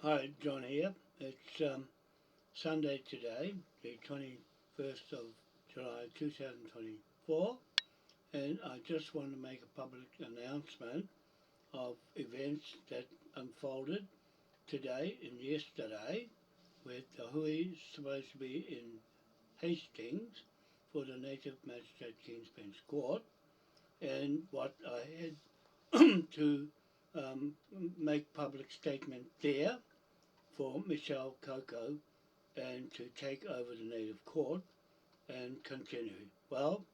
Hi, John here. It's Sunday today, the 21st of July 2024, and I just want to make a public announcement of events that unfolded today and yesterday with the Hui supposed to be in Hastings for the Native Magistrate King's Bench Court, and what I had to make public statement there for Michelle Coco and to take over the native court and continue. Well,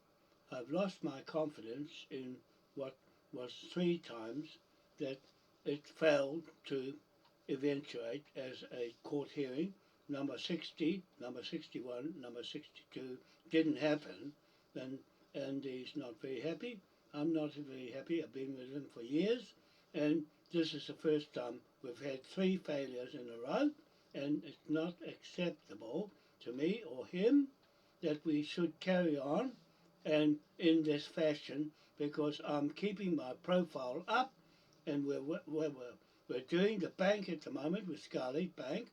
I've lost my confidence in what was three times that it failed to eventuate as a court hearing. Number 60, number 61, number 62 didn't happen, and Andy's not very happy. I'm not very happy. I've been with him for years, and this is the first time we've had three failures in a row, and it's not acceptable to me or him that we should carry on and in this fashion because I'm keeping my profile up, and we're doing the bank at the moment with Scarlet Bank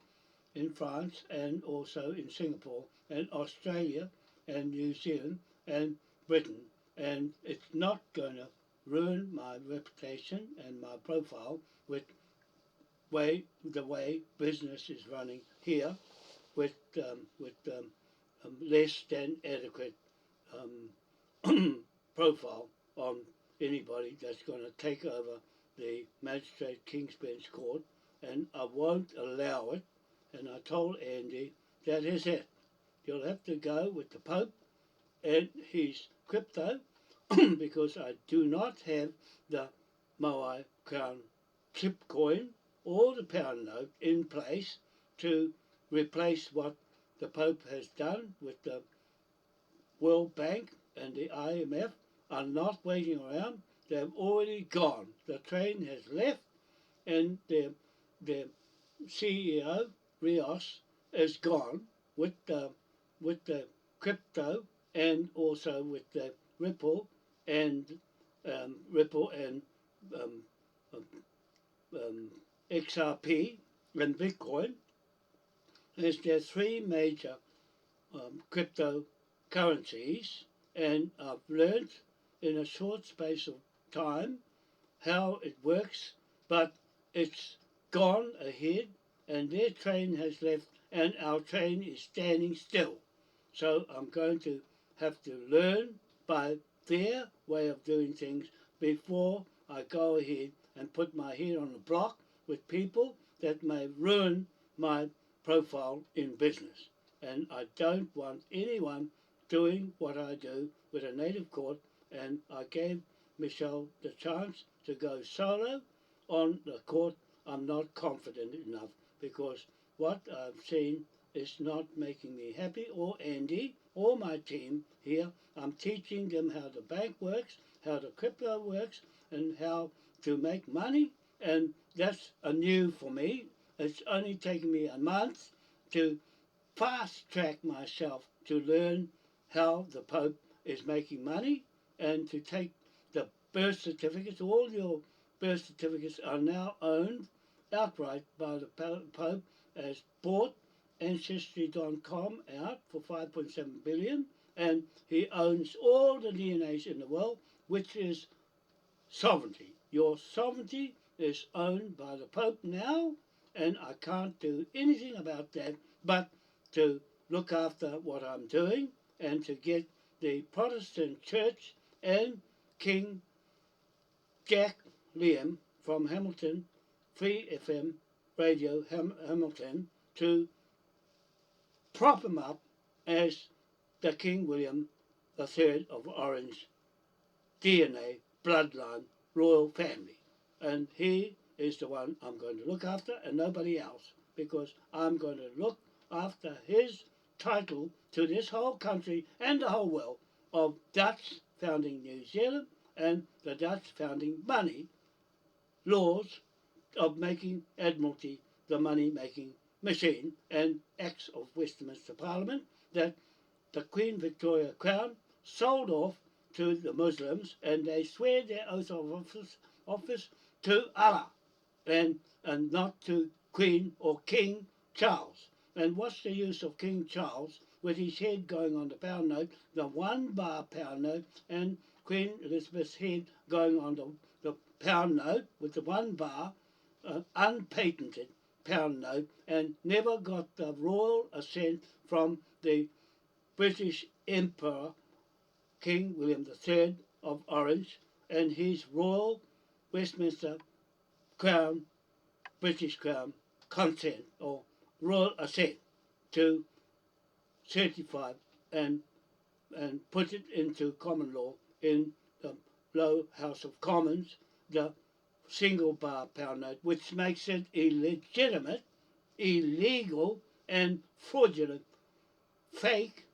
in France and also in Singapore and Australia and New Zealand and Britain, and it's not going to ruin my reputation and my profile with the way business is running here with less than adequate profile on anybody that's going to take over the Magistrate King's Bench Court, and I won't allow it. And I told Andy, that is it. You'll have to go with the Pope and his crypto because I do not have the Moai crown chip coin or the pound note in place to replace what the Pope has done with the World Bank and the IMF. Are not waiting around. They've already gone. The train has left, and their CEO Rios is gone with the crypto and also with the and Ripple and um, um, XRP and Bitcoin. As there are three major cryptocurrencies, and I've learned in a short space of time how it works, but it's gone ahead and their train has left and our train is standing still. So I'm going to have to learn by their way of doing things before I go ahead and put my head on the block with people that may ruin my profile in business. And I don't want anyone doing what I do with a native court, and I gave Michelle the chance to go solo on the court. I'm not confident enough because what I've seen is not making me happy, or Andy or my team here. I'm teaching them how the bank works, how the crypto works, and how to make money, and that's a new for me. It's only taken me a month to fast track myself to learn how the Pope is making money and to take the birth certificates. All your birth certificates are now owned outright by the Pope, as bought Ancestry.com out for 5.7 billion, and he owns all the DNAs in the world, which is sovereignty. Your sovereignty is owned by the Pope now, and I can't do anything about that but to look after what I'm doing and to get the Protestant Church and King Jack Liam from Hamilton, Free FM Radio Hamilton, to prop him up as the King William III of Orange DNA bloodline royal family. And he is the one I'm going to look after and nobody else, because I'm going to look after his title to this whole country and the whole world of Dutch founding New Zealand and the Dutch founding money laws of making Admiralty the money-making machine, and Acts of Westminster Parliament that the Queen Victoria Crown sold off to the Muslims, and they swear their oath of office to Allah and not to Queen or King Charles. And what's the use of King Charles with his head going on the pound note, the 1 bar pound note, and Queen Elizabeth's head going on the pound note with the 1 bar, unpatented pound note, and never got the royal assent from the British Emperor King William III of Orange and his Royal Westminster Crown, British Crown consent or royal assent to certify and put it into common law in the low House of Commons, the single bar pound note, which makes it illegitimate, illegal and fraudulent fake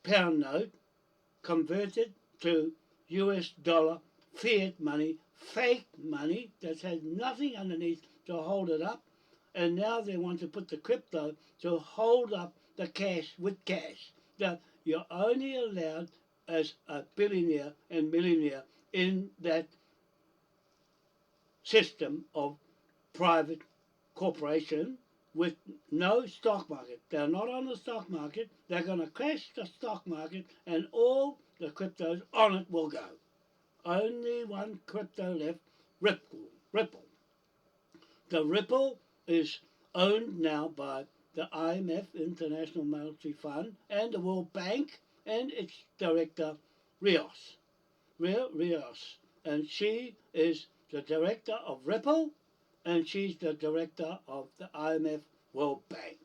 pound note converted to US dollar fiat money, fake money that has nothing underneath to hold it up, and now they want to put the crypto to hold up the cash with cash. That you're only allowed as a billionaire and millionaire in that system of private corporation with no stock market. They're not on the stock market. They're going to crash the stock market and all the cryptos on it will go. Only one crypto left, Ripple. Ripple. The Ripple is owned now by the IMF, International Monetary Fund, and the World Bank, and its director, Rios. Rios. And she is the director of Ripple, and she's the director of the IMF World Bank.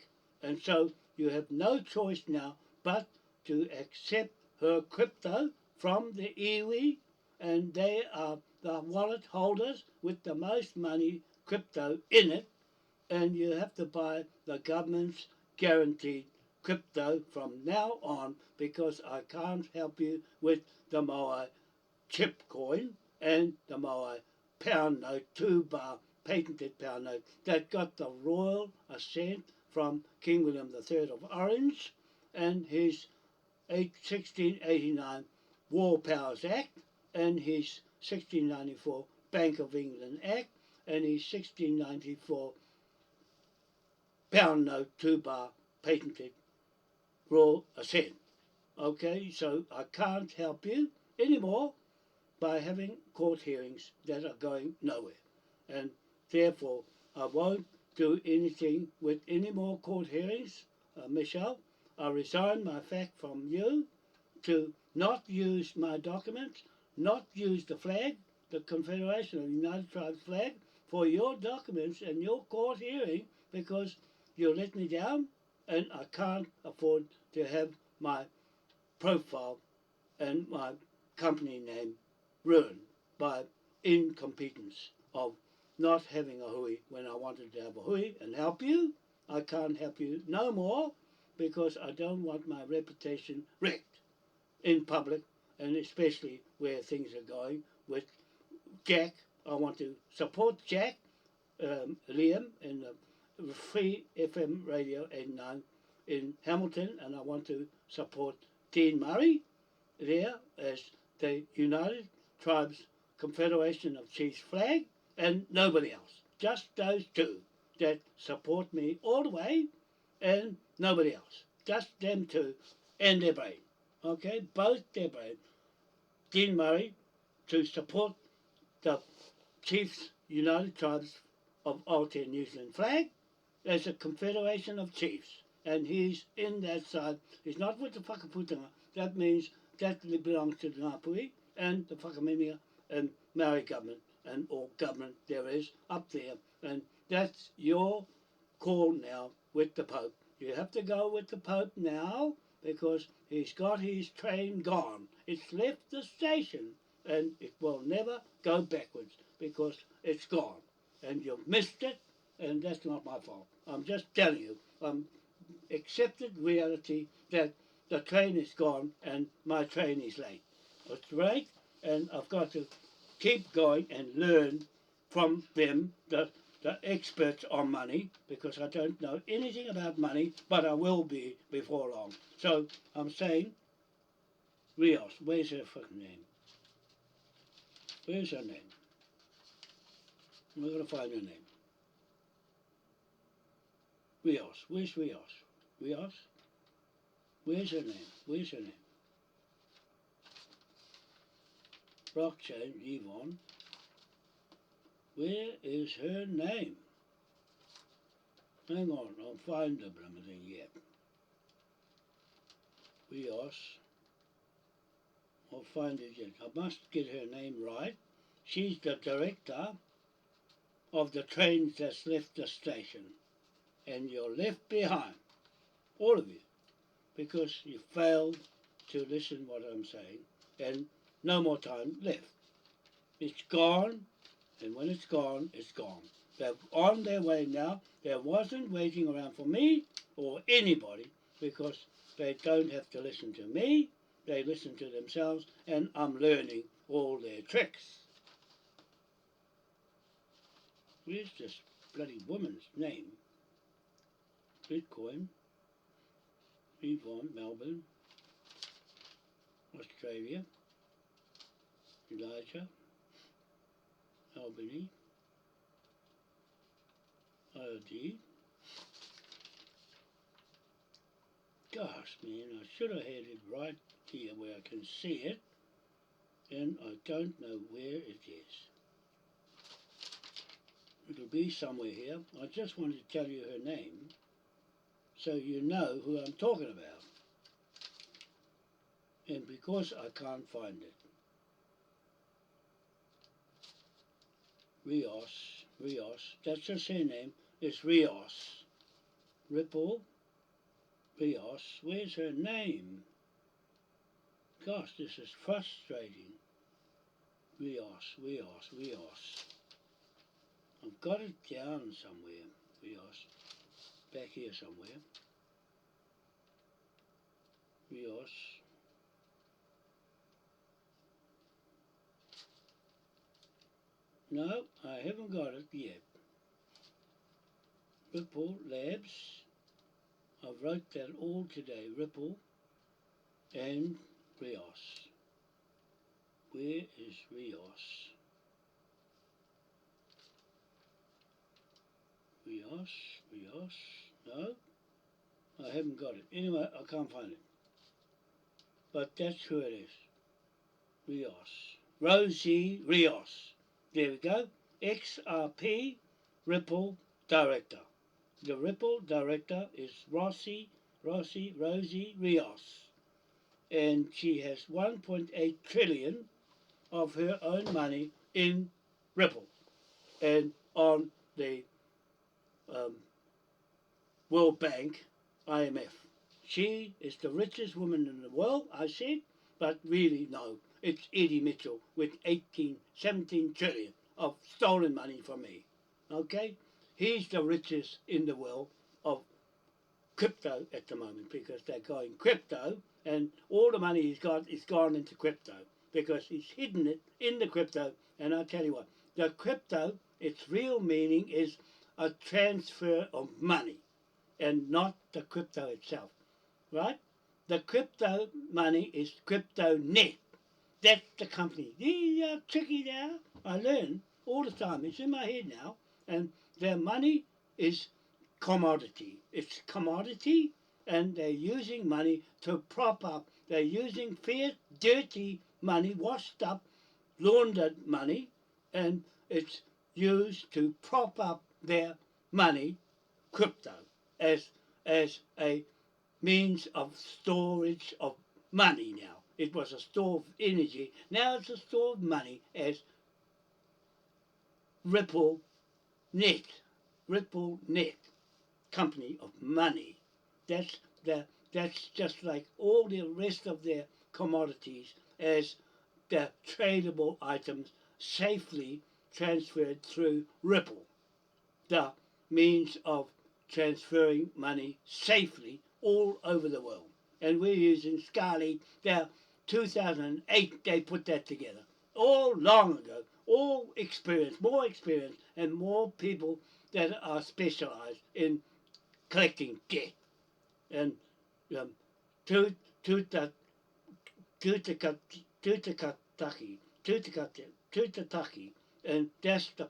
And so you have no choice now but to accept her crypto from the iwi, and they are the wallet holders with the most money crypto in it, and you have to buy the government's guaranteed crypto from now on because I can't help you with the Moai chip coin and the Moai pound note, 2 bar patented pound note that got the royal assent from King William III of Orange and his 1689 War Powers Act and his 1694 Bank of England Act and his 1694 pound note 2 bar patented royal assent. Okay, so I can't help you anymore by having court hearings that are going nowhere. And therefore, I won't do anything with any more court hearings, Michelle. I resign my fact from you to not use my documents, not use the flag, the Confederation of the United Tribes flag, for your documents and your court hearing because you let me down and I can't afford to have my profile and my company name ruined by incompetence of not having a hui when I wanted to have a hui and help you. I can't help you no more because I don't want my reputation wrecked in public and especially where things are going with Jack. I want to support Jack, Liam in the Free FM Radio 89 in Hamilton, and I want to support Dean Murray there as the United Tribes Confederation of Chiefs flag and nobody else. Just those two that support me all the way and nobody else. Just them two and their brain. Okay, both their brain. Dean Murray to support the Chiefs United Tribes of Aotearoa New Zealand flag as a confederation of chiefs. And he's in that side. He's not with the whakaputanga. That means that belongs to the Ngāpuhi and the whakaminia and Maori government and all government there is up there. And that's your call now with the Pope. You have to go with the Pope now because he's got his train gone. It's left the station and it will never go backwards because it's gone. And you've missed it and that's not my fault. I'm just telling you. I'm accepted reality that the train is gone and my train is late. It's right, and I've got to keep going and learn from them, the experts on money, because I don't know anything about money, but I will be before long. So I'm saying, Rios, where's her fucking name? Where's her name? We're going to find her name. Rios. Where's Rios? Rios? Where's her name? Where's her name? Blockchain, Yvonne. Where is her name? Hang on, I'll find the blooming thing yet. Rios. I'll find it yet. I must get her name right. She's the director of the trains that's left the station. And you're left behind. All of you. Because you failed to listen what I'm saying. And no more time left. It's gone. And when it's gone, it's gone. They're on their way now. They wasn't waiting around for me or anybody because they don't have to listen to me. They listen to themselves, and I'm learning all their tricks. Where's this bloody woman's name? Bitcoin, Yvonne, Melbourne, Australia, Elijah, Albany, IOD. Gosh, man, I should have had it right here where I can see it, and I don't know where it is. It'll be somewhere here. I just wanted to tell you her name so you know who I'm talking about. And because I can't find it. Rios, that's just her name. It's Rios. Ripple, Rios, where's her name? Gosh, this is frustrating. Rios. I've got it down somewhere. Rios. Back here somewhere. Rios. No, I haven't got it yet. Ripple Labs. I wrote that all today. Ripple and Rios. Where is Rios? Rios. No, I haven't got it. Anyway, I can't find it. But that's who it is. Rios. Rosie Rios. There we go. XRP Ripple Director. The Ripple Director is Rosie Rios. And she has 1.8 trillion of her own money in Ripple and on the World Bank, IMF. She is the richest woman in the world, I said, but really no. It's Eddie Mitchell with 17 trillion of stolen money from me. Okay? He's the richest in the world of crypto at the moment because they're going crypto and all the money he's got is gone into crypto because he's hidden it in the crypto. And I tell you what, the crypto, its real meaning is a transfer of money and not the crypto itself, right? The crypto money is CryptoNet. That's the company. These are tricky now. I learn all the time. It's in my head now. And their money is commodity. It's commodity and they're using money to prop up. They're using fiat, dirty money, washed up, laundered money, and it's used to prop up their money, crypto, as a means of storage of money now. It was a store of energy. Now it's a store of money as Ripple Net. Company of money. That's just like all the rest of their commodities as the tradable items safely transferred through Ripple, the means of transferring money safely all over the world. And we're using Scali. Now, 2008 they put that together. All long ago. All experience, more experience, and more people that are specialised in collecting debt. And to Tutakataki, and that's the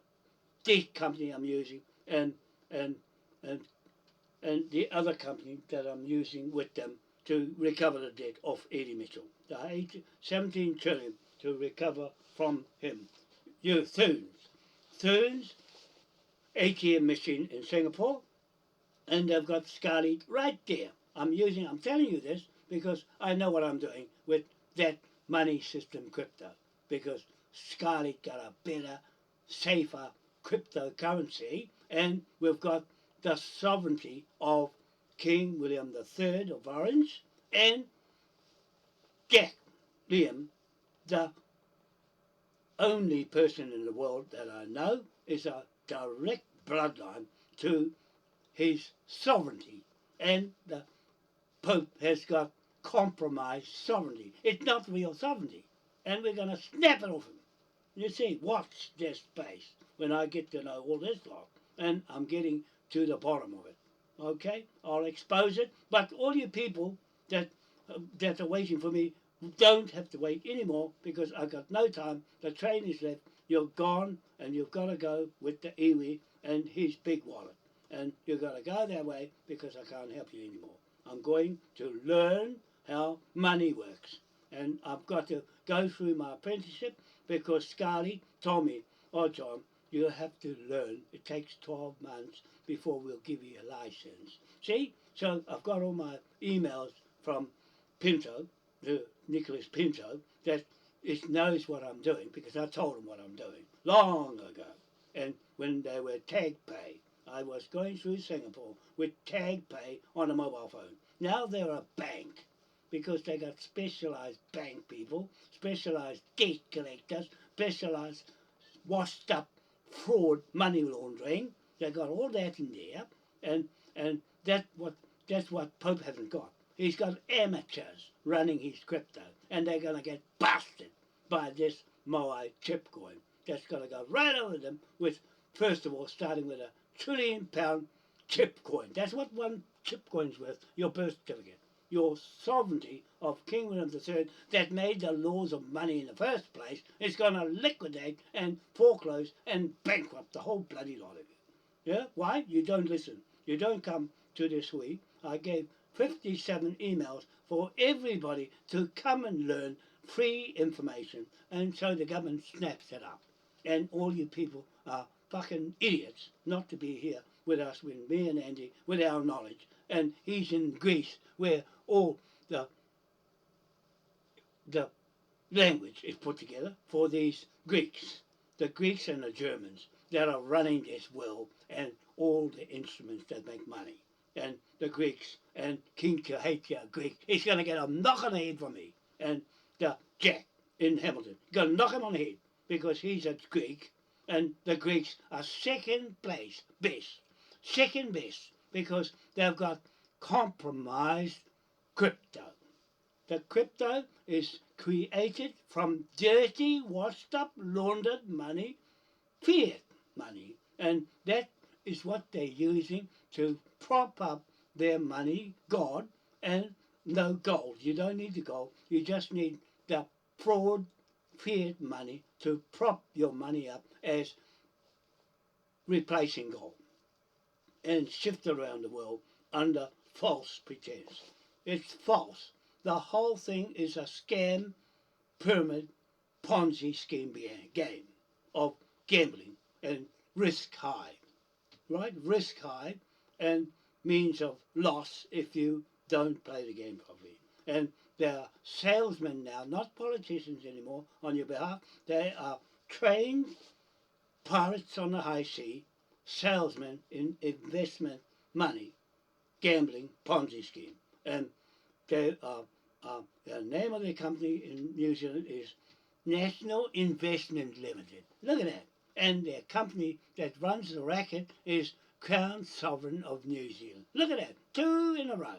debt company I'm using, and and the other company that I'm using with them to recover the debt of Eddie Mitchell. The 17 trillion to recover from him. You Thurns ATM machine in Singapore, and they've got Scarlet right there. I'm telling you this because I know what I'm doing with that money system crypto. Because Scarlet got a better, safer cryptocurrency, and we've got the sovereignty of King William III of Orange and Jack Liam, the only person in the world that I know is a direct bloodline to his sovereignty, and the Pope has got compromised sovereignty. It's not real sovereignty, and we're going to snap it off him. You see, watch this space when I get to know all this lot, and I'm getting to the bottom of it. Okay, I'll expose it, but all you people that that are waiting for me don't have to wait anymore because I've got no time. The train is left. You're gone, and you've got to go with the iwi and his big wallet, and you've got to go that way because I can't help you anymore. I'm going to learn how money works, and I've got to go through my apprenticeship because Scarlett told me, "Oh, John, you have to learn. It takes 12 months before we'll give you a license." See? So I've got all my emails from Pinto, the Nicholas Pinto, that it knows what I'm doing because I told him what I'm doing long ago. And when they were tag pay, I was going through Singapore with tag pay on a mobile phone. Now they're a bank because they got specialised bank people, specialised debt collectors, specialised washed up fraud, money laundering. They got all that in there, and that's what Pope hasn't got. He's got amateurs running his crypto, and they're going to get busted by this Moai chip coin. That's going to go right over them with, first of all, starting with £1 trillion chip coin. That's what one chip coin's worth, your birth certificate. Your sovereignty of King William III that made the laws of money in the first place is going to liquidate and foreclose and bankrupt the whole bloody lot of you. Yeah? Why? You don't listen. You don't come to this week. I gave 57 emails for everybody to come and learn free information, and so the government snaps it up. And all you people are fucking idiots not to be here with us, with me and Andy, with our knowledge. And he's in Greece where all the language is put together for these Greeks, the Greeks and the Germans that are running this world and all the instruments that make money. And the Greeks and King Kahatia Greek, he's going to get a knock on the head from me. And the Jack in Hamilton, going to knock him on the head because he's a Greek, and the Greeks are second best because they've got compromised crypto. The crypto is created from dirty, washed up, laundered money, fiat money. And that is what they're using to prop up their money, God, and no gold. You don't need the gold. You just need the fraud fiat money to prop your money up as replacing gold and shift around the world under false pretense. It's false. The whole thing is a scam, pyramid, Ponzi scheme game of gambling and risk high, right? Risk high and means of loss if you don't play the game properly. And there are salesmen now, not politicians anymore, on your behalf. They are trained pirates on the high sea, salesmen in investment money, gambling, Ponzi scheme. And they are, the name of the company in New Zealand is National Investment Limited. Look at that. And their company that runs the racket is Crown Sovereign of New Zealand. Look at that. 2 in a row.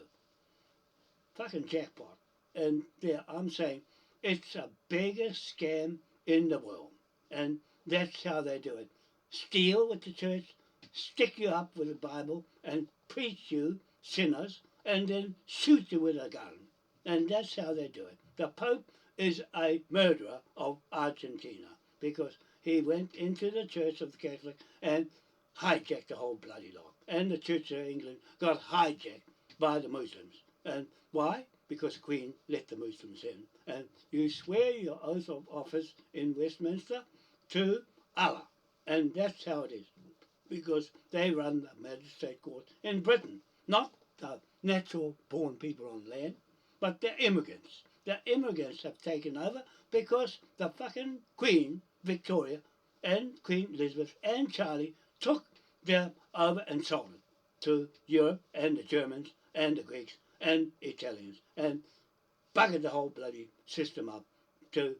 Fucking jackpot. And there, I'm saying it's the biggest scam in the world. And that's how they do it. Steal with the church, stick you up with the Bible, and preach you sinners, and then shoot you with a gun. And that's how they do it. The Pope is a murderer of Argentina because he went into the Church of the Catholic and hijacked the whole bloody lot. and the Church of England got hijacked by the Muslims. And why? Because the Queen let the Muslims in. And you swear your oath of office in Westminster to Allah. And that's how it is. Because they run the magistrate court in Britain. Not the natural born people on land, but the immigrants. The immigrants have taken over because the fucking Queen Victoria and Queen Elizabeth and Charlie took them over and sold it to Europe and the Germans and the Greeks and Italians and buggered the whole bloody system up to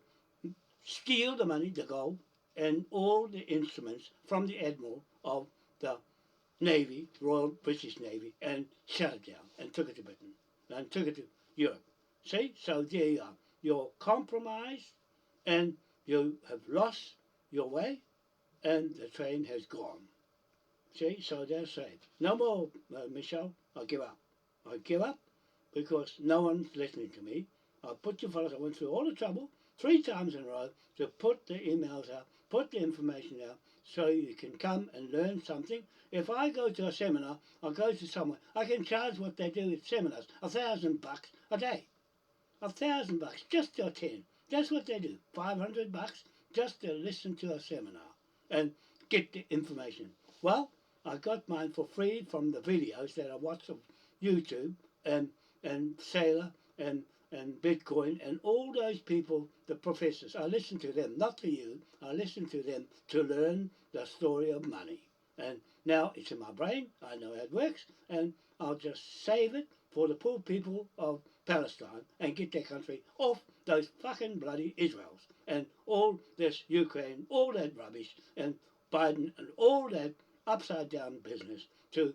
steal the money, the gold, and all the instruments from the Admiral of the Navy, Royal British Navy, and shut it down and took it to Britain and took it to Europe. See? So there you are. You're compromised and you have lost your way and the train has gone. See? So they're saying, no more, Michelle, I give up. I give up because no one's listening to me. I put you fellas, I went through all the trouble 3 times in a row to put the emails out, put the information out, so you can come and learn something. If I go to a seminar, I go to somewhere, I can charge what they do at seminars, $1,000 a day. $1,000 just to attend. That's what they do. $500 just to listen to a seminar and get the information. Well, I got mine for free from the videos that I watch on YouTube and Sailor and Bitcoin and all those people, the professors. I listen to them, not to you. I listen to them to learn the story of money. And now it's in my brain. I know how it works, and I'll just save it for the poor people of Palestine and get their country off those fucking bloody Israels and all this Ukraine, all that rubbish, and Biden and all that upside down business to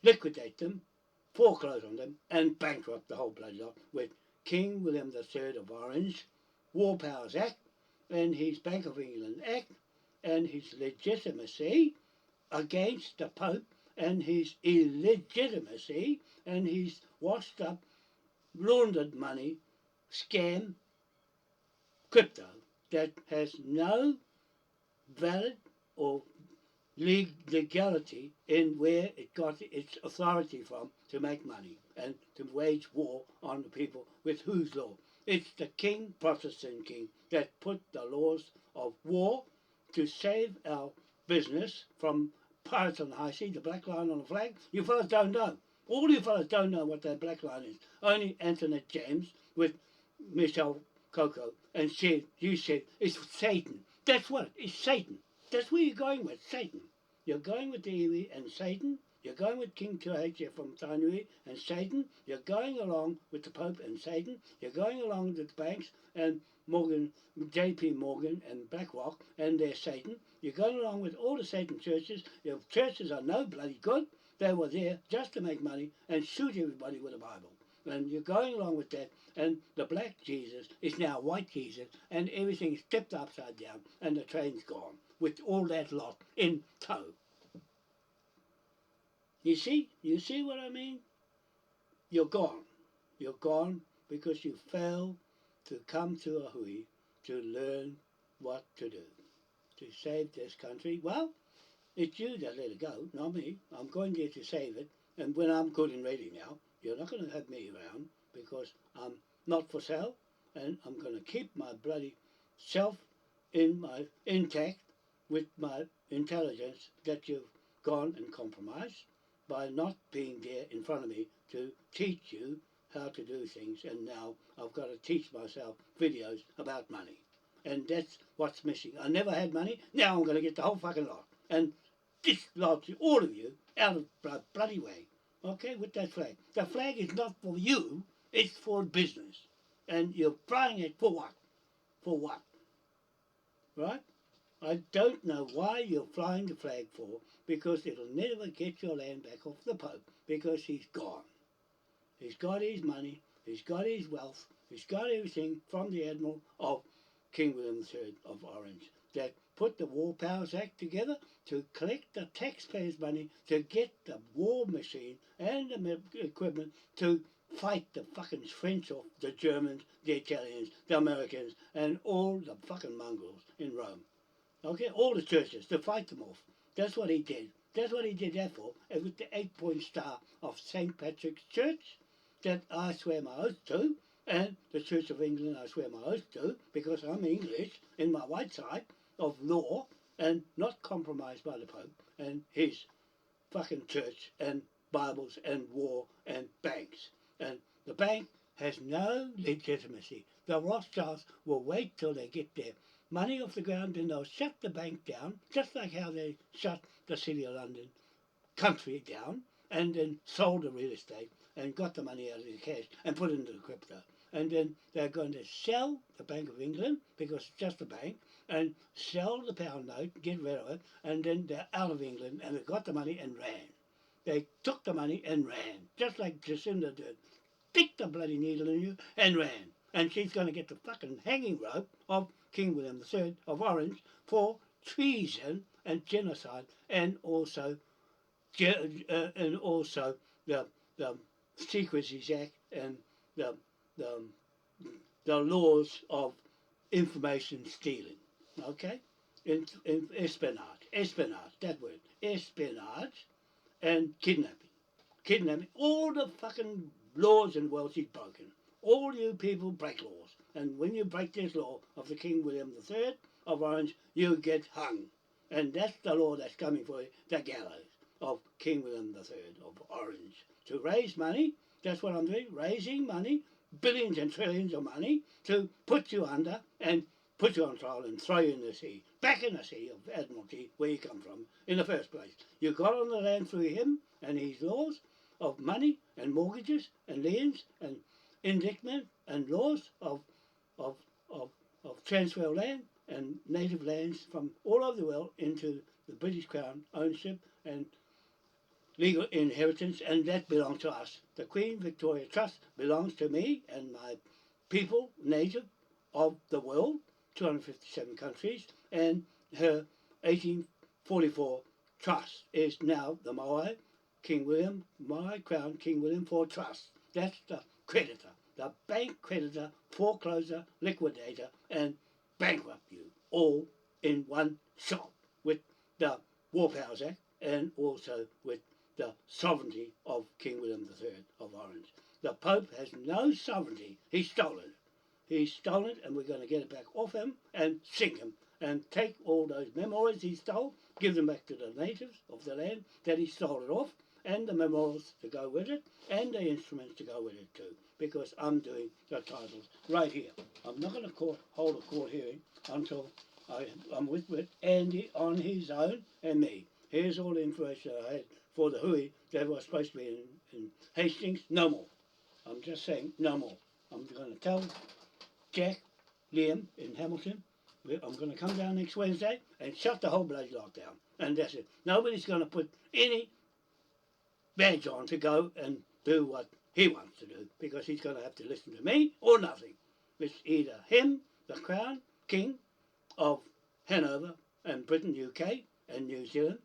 liquidate them, foreclose on them, and bankrupt the whole bloody lot with King William III of Orange, War Powers Act, and his Bank of England Act, and his legitimacy against the Pope, and his illegitimacy, and his washed up, laundered money, scam, crypto, that has no valid or legality in where it got its authority from to make money and to wage war on the people with whose law? It's the king, Protestant king, that put the laws of war to save our business from pirates on the high sea, the black line on the flag. You fellas don't know. All you fellas don't know what that black line is. Only Antoinette James with Michelle Coco and you said it's Satan. That's what it's Satan. That's where you're going with, Satan. You're going with the iwi and Satan. You're going with King Tuhatia from Tainui and Satan. You're going along with the Pope and Satan. You're going along with the banks and Morgan, JP Morgan and BlackRock and their Satan. You're going along with all the Satan churches. Your churches are no bloody good. They were there just to make money and shoot everybody with a Bible. And you're going along with that, and the black Jesus is now white Jesus, and everything's tipped upside down, and the train's gone with all that lot in tow. You see what I mean? You're gone. You're gone because you failed to come to a hui to learn what to do to save this country. Well, it's you that let it go, not me. I'm going there to save it, and when I'm good and ready now, you're not going to have me around because I'm not for sale, and I'm going to keep my bloody self intact with my intelligence that you've gone and compromised by not being there in front of me to teach you how to do things. And now I've got to teach myself videos about money. And that's what's missing. I never had money. Now I'm going to get the whole fucking lot. And dislodge all of you out of the bloody way. Okay, with that flag. The flag is not for you, it's for business. And you're flying it for what? For what? Right? I don't know why you're flying the flag for, because it'll never get your land back off the Pope, because he's gone. He's got his money, he's got his wealth, he's got everything from the Admiral of King William III of Orange that put the War Powers Act together to collect the taxpayers' money to get the war machine and the equipment to fight the fucking French off, the Germans, the Italians, the Americans, and all the fucking mongrels in Rome. Okay, all the churches, to fight them off. That's what he did That's what he did that for. And with the 8-point star of St. Patrick's Church, that I swear my oath to, and the Church of England I swear my oath to, because I'm English in my white side of law and not compromised by the Pope and his fucking church and Bibles and war and banks. And the bank has no legitimacy. The Rothschilds will wait till they get their money off the ground, then they'll shut the bank down, just like how they shut the City of London country down, and then sold the real estate and got the money out of the cash and put it into the crypto. And then they're going to sell the Bank of England, because it's just a bank, and sell the pound note, get rid of it, and then they're out of England and they got the money and ran. They took the money and ran, just like Jacinda did. Stick the bloody needle in you and ran. And she's going to get the fucking hanging rope of King William III of Orange for treason and genocide, and also the Secrecies Act and the the the laws of information stealing. Okay, in espionage, that word, espionage, and kidnapping. All the fucking laws in the world she's broken. All you people break laws, and when you break this law of the King William III of Orange, you get hung. And that's the law that's coming for you, the gallows of King William III of Orange. To raise money, that's what I'm doing, raising money, billions and trillions of money, to put you under and put you on trial and throw you in the sea, back in the sea of Admiralty, where you come from in the first place. You got on the land through him and his laws of money and mortgages and liens and indictment and laws of of, of, of transfer of land and native lands from all over the world into the British Crown ownership and legal inheritance, and that belongs to us. The Queen Victoria Trust belongs to me and my people, native of the world, 257 countries, and her 1844 trust is now the Moai Crown King William IV Trust. That's the creditor, the bank creditor, forecloser, liquidator, and bankrupt you all in one shot with the War Powers Act and also with the sovereignty of King William III of Orange. The Pope has no sovereignty. He's stolen it. He's stolen it, and we're going to get it back off him and sink him and take all those memorials he stole, give them back to the natives of the land that he stole it off, and the memorials to go with it, and the instruments to go with it too, because I'm doing the titles right here. I'm not going to hold a court hearing until I'm with Andy on his own and me. Here's all the information I had for the hui that was supposed to be in Hastings. No more. I'm just saying no more. I'm going to tell Jack, Liam in Hamilton, I'm going to come down next Wednesday and shut the whole bloody lockdown. And that's it. Nobody's going to put any badge on to go and do what he wants to do, because he's going to have to listen to me or nothing. It's either him, the Crown King of Hanover and Britain, UK and New Zealand,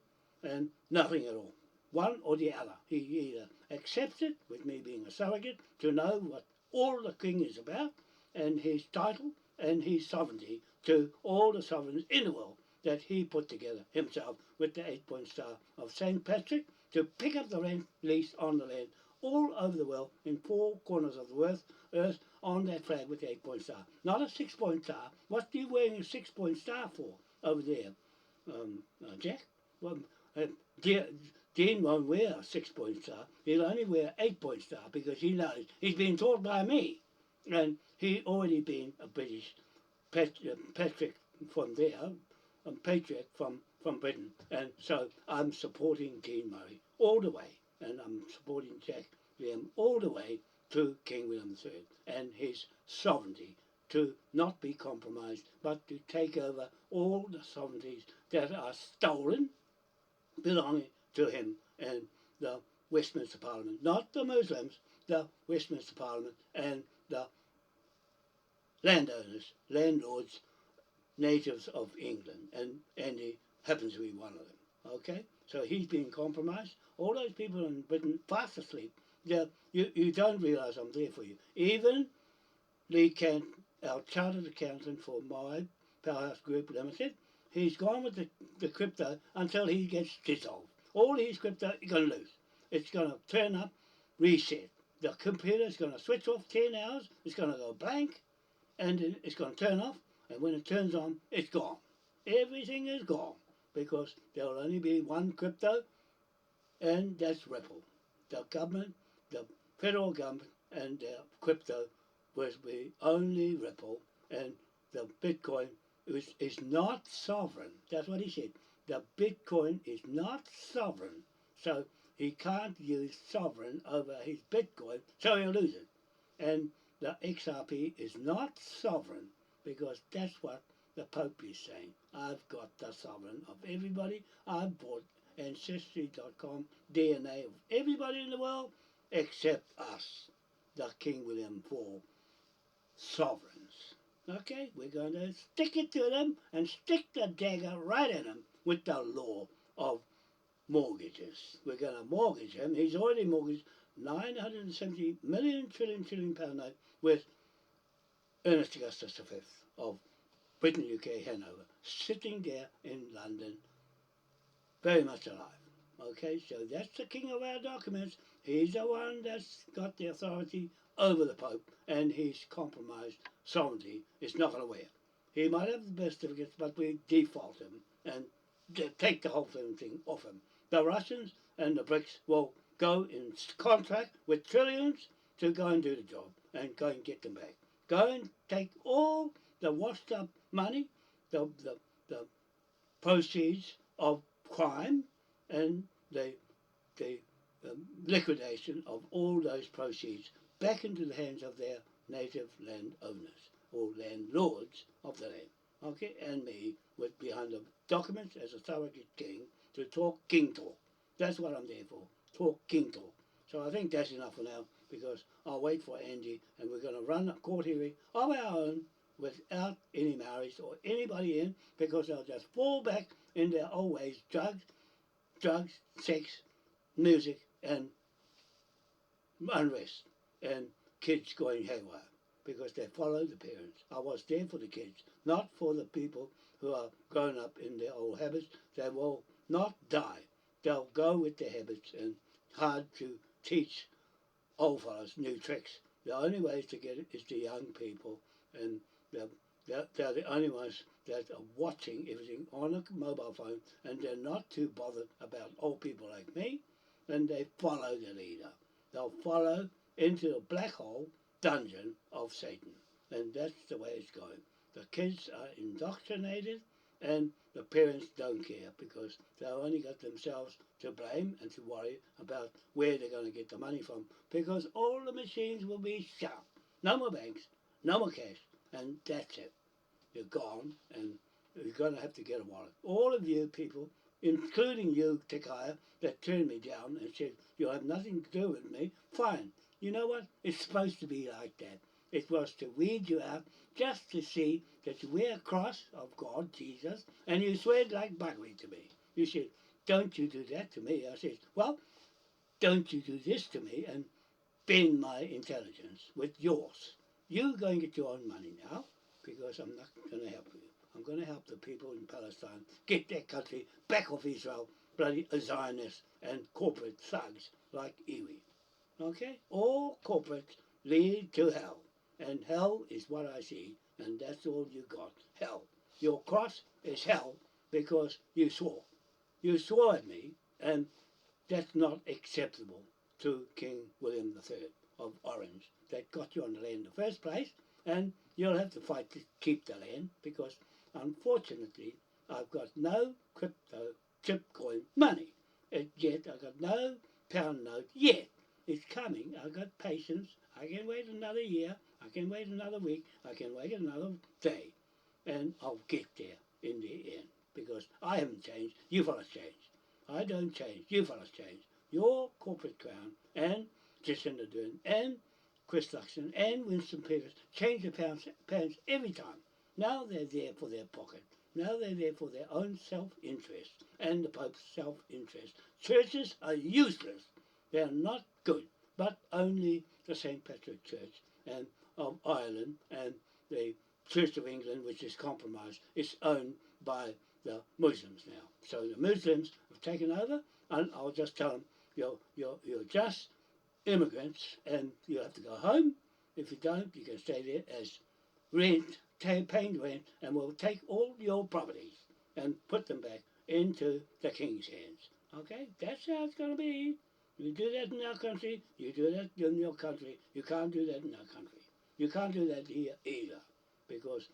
and nothing at all. One or the other. He either accepts it, with me being a surrogate, to know what all the king is about, and his title and his sovereignty to all the sovereigns in the world that he put together himself with the 8-point star of St. Patrick, to pick up the rent lease on the land all over the world in 4 corners of the earth on that flag with the 8-point star. Not a 6-point star. What are you wearing a 6-point star for over there, Jack? Well, Dean won't wear a 6-point star. He'll only wear 8-point star, because he knows he's been taught by me, and he already been a British Patrick from there, a patriot from Britain, and so I'm supporting Dean Murray all the way, and I'm supporting Jack Liam all the way to King William III and his sovereignty to not be compromised, but to take over all the sovereignties that are stolen, belonging to him and the Westminster Parliament, not the Muslims, the Westminster Parliament and the landowners, landlords, natives of England, and he happens to be one of them. Okay, so he's been compromised. All those people in Britain fast asleep. Yeah, you don't realise I'm there for you. Even Lee Kent, our chartered accountant for Moai Powerhouse Group Limited, he's gone with the crypto until he gets dissolved. all his crypto, you're going to lose. It's going to turn up, reset. The computer's going to switch off 10 hours, it's going to go blank, and then it's going to turn off, and when it turns on, it's gone. Everything is gone because there will only be one crypto, and that's Ripple. The government, the federal government, and their crypto will be only Ripple, and the Bitcoin is not sovereign. That's what he said. The Bitcoin is not sovereign, so he can't use sovereign over his Bitcoin, so he'll lose it. And the XRP is not sovereign because that's what the Pope is saying. I've got the sovereign of everybody. I've bought Ancestry.com DNA of everybody in the world except us, the King William IV sovereigns. Okay, we're going to stick it to them and stick the dagger right in them with the law of mortgages. We're going to mortgage him. He's already mortgaged 970 million trillion pound note with Ernest Augustus V of Britain, UK, Hanover, sitting there in London, very much alive. Okay, so that's the king of our documents. He's the one that's got the authority over the Pope, and he's compromised sovereignty. It's not going to wear. He might have the birth certificates, but we default him and take the whole thing off him. The Russians and the BRICS will go in contract with trillions to go and do the job and go and get them back. Go and take all the washed up money, the proceeds of crime, and the liquidation of all those proceeds back into the hands of their native land owners or landlords of the land. Okay, and me with behind the documents as a surrogate king to talk king talk. That's what I'm there for. Talk king talk. So I think that's enough for now because I'll wait for Angie and we're going to run a court hearing of our own without any Maoris or anybody in because they'll just fall back in their old ways, drugs, sex, music and unrest and kids going haywire because they follow the parents. I was there for the kids, not for the people who are grown up in their old habits. They will not die. They'll go with their habits and hard to teach old fellas new tricks. The only way to get it is the young people, and they're the only ones that are watching everything on a mobile phone, and they're not too bothered about old people like me, and they follow the leader. They'll follow into the black hole dungeon of Satan, and that's the way it's going. The kids are indoctrinated, and the parents don't care because they've only got themselves to blame and to worry about where they're going to get the money from because all the machines will be shut. No more banks, no more cash, and that's it. You're gone, and you're going to have to get a wallet. All of you people, including you, Tekaya, that turned me down and said, you have nothing to do with me, fine. You know what? It's supposed to be like that. It was to weed you out just to see that you wear a cross of God, Jesus, and you swear like buggery to me. You said, don't you do that to me. I said, well, don't you do this to me and bend my intelligence with yours. You go and get your own money now because I'm not going to help you. I'm going to help the people in Palestine get their country back off Israel, bloody Zionists and corporate thugs like Iwi. Okay? All corporates lead to hell. And hell is what I see, and that's all you got. Hell. Your cross is hell because you swore. You swore at me, and that's not acceptable to King William III of Orange that got you on the land in the first place, and you'll have to fight to keep the land because unfortunately I've got no crypto chip coin money. Yet I've got no pound note yet. It's coming. I've got patience. I can wait another year. I can wait another week. I can wait another day. And I'll get there in the end because I haven't changed. You fellas changed. I don't change. You fellas change. Your corporate crown and Jacinda Ardern and Chris Luxon and Winston Peters change the pounds every time. Now they're there for their pocket. Now they're there for their own self-interest and the Pope's self-interest. Churches are useless. They're not good, but only the St. Patrick Church and of Ireland and the Church of England, which is compromised, is owned by the Muslims now. So the Muslims have taken over and I'll just tell them you're just immigrants and you have to go home. If you don't, you can stay there as rent, paying rent, and we'll take all your properties and put them back into the king's hands. Okay, that's how it's going to be. You do that in our country, you do that in your country. You can't do that in our country. You can't do that here either, because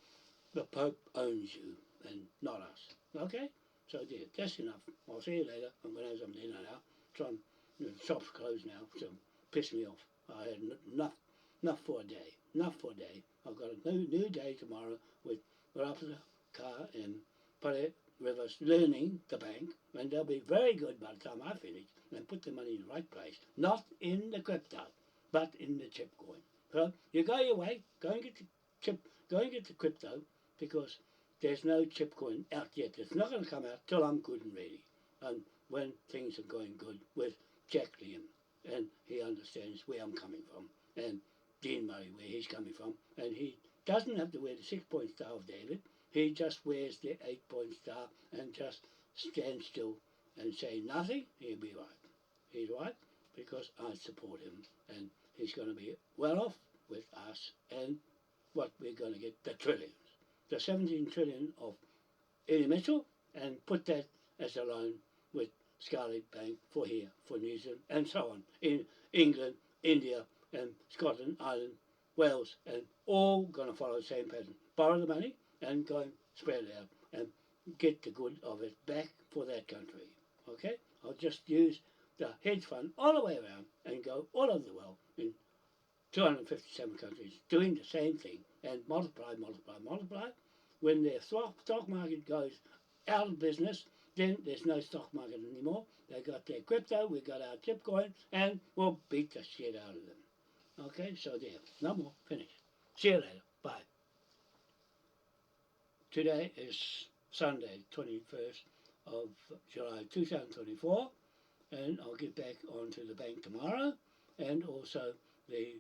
the Pope owns you and not us. Okay? So there, that's enough. I'll see you later. I'm going to have some dinner now. Trying, the shop's closed now, so piss me off. I had enough for a day. Enough for a day. I've got a new day tomorrow with Rapida Car and Pare Rivers learning the bank, and they'll be very good by the time I finish and put the money in the right place. Not in the crypto, but in the chip coin. So you go your way, go and get the chip, go and get the crypto, because there's no chip coin out yet. It's not going to come out till I'm good and ready, and when things are going good with Jack Liam, and he understands where I'm coming from, and Dean Murray where he's coming from, and he doesn't have to wear the 6-point star of David. He just wears the 8-point star and just stands still and say nothing. He'll be right. He's right because I support him, and he's going to be well off with us and what we're going to get, the trillions. The 17 trillion of Eddie Mitchell, and put that as a loan with Scarlet Bank for here, for New Zealand, and so on, in England, India, and Scotland, Ireland, Wales, and all going to follow the same pattern. Borrow the money and go and spread it out and get the good of it back for that country. Okay? I'll just use the hedge fund all the way around and go all over the world in 257 countries doing the same thing and multiply, multiply, multiply. When their stock market goes out of business, then there's no stock market anymore. They got their crypto, we got our chip coin, and we'll beat the shit out of them. Okay, so there, no more, finish. See you later, bye. Today is Sunday, 21st of July 2024, and I'll get back onto the bank tomorrow, and also the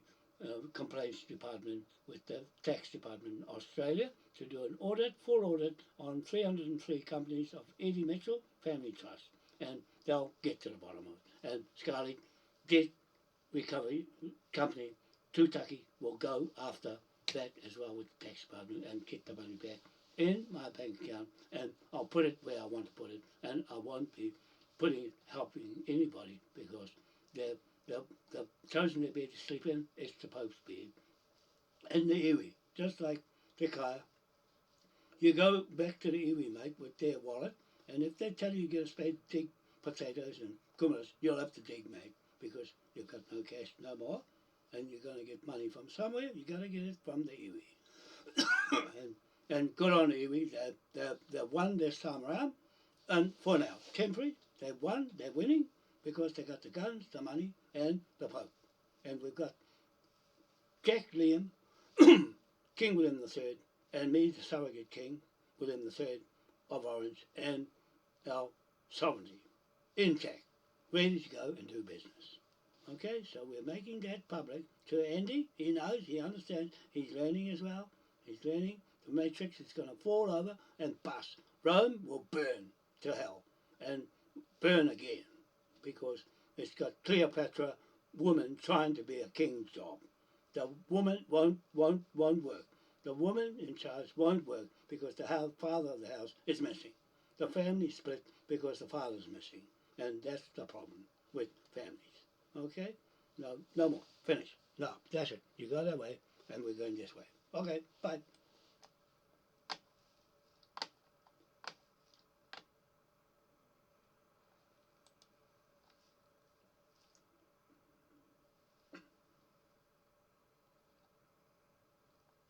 complaints department with the tax department in Australia to do an audit, full audit on 303 companies of Eddie Mitchell Family Trust, and they'll get to the bottom of it. And Scarlett Debt Recovery Company, Tutaki, will go after that as well with the tax department and get the money back in my bank account, and I'll put it where I want to put it, and I won't be helping anybody, because they're chosen their bed to sleep in. It's the Pope's bed. And the iwi, just like the kaya. You go back to the iwi, mate, with their wallet, and if they tell you you get a spade to dig potatoes and kumaras, you'll have to dig, mate, because you've got no cash no more, and you're going to get money from somewhere. You've got to get it from the iwi. and good on the iwi. They've won this time around, and for now, temporary, they've won, they're winning, because they got the guns, the money, and the Pope. And we've got Jack Liam, King William III, and me, the surrogate King, William III of Orange, and our sovereignty intact, ready to go and do business. Okay, so we're making that public to Andy. He knows, he understands, he's learning as well. He's learning. The matrix is going to fall over and bust. Rome will burn to hell and burn again, because it's got Cleopatra woman trying to be a king's job. The woman won't work. The woman in charge won't work because the father of the house is missing. The family split because the father's missing, and that's the problem with families. Okay? No more. Finish. No, that's it. You go that way, and we're going this way. Okay, bye.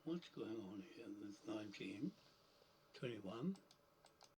What's going on here with 19, 21?